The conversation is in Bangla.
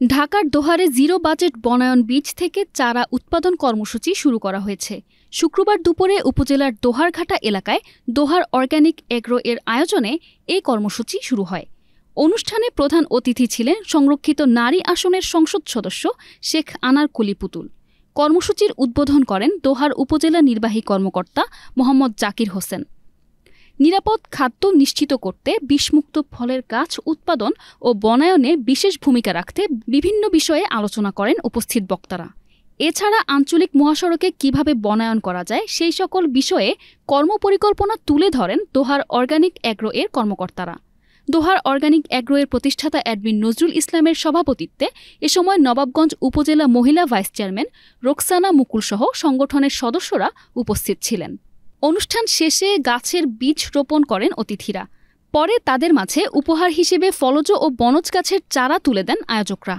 ঢাকার দোহারে জিরো বাজেট বনায়ন বীজ থেকে চারা উৎপাদন কর্মসূচি শুরু করা হয়েছে। শুক্রবার দুপুরে উপজেলার দোহারঘাটা এলাকায় দোহার অর্গানিক এগ্রো এর আয়োজনে এই কর্মসূচি শুরু হয়। অনুষ্ঠানে প্রধান অতিথি ছিলেন সংরক্ষিত নারী আসনের সংসদ সদস্য শেখ আনারকলি পুতুল। কর্মসূচির উদ্বোধন করেন দোহার উপজেলা নির্বাহী কর্মকর্তা মোহাম্মদ জাকির হোসেন। নিরাপদ খাদ্য নিশ্চিত করতে বিষমুক্ত ফলের গাছ উৎপাদন ও বনায়নে বিশেষ ভূমিকা রাখতে বিভিন্ন বিষয়ে আলোচনা করেন উপস্থিত বক্তারা। এছাড়া আঞ্চলিক মহাসড়কে কিভাবে বনায়ন করা যায় সেই সকল বিষয়ে কর্মপরিকল্পনা তুলে ধরেন দোহার অর্গানিক এগ্রো এর কর্মকর্তারা। দোহার অর্গানিক এগ্রো এর প্রতিষ্ঠাতা অ্যাডমিন নজরুল ইসলামের সভাপতিত্বে এ সময় নবাবগঞ্জ উপজেলা মহিলা ভাইস চেয়ারম্যান রোকসানা মুকুলসহ সংগঠনের সদস্যরা উপস্থিত ছিলেন। অনুষ্ঠান শেষে গাছের বীজ রোপণ করেন অতিথিরা। পরে তাদের মাঝে উপহার হিসেবে ফলজ ও বনজ গাছের চারা তুলে দেন আয়োজকরা।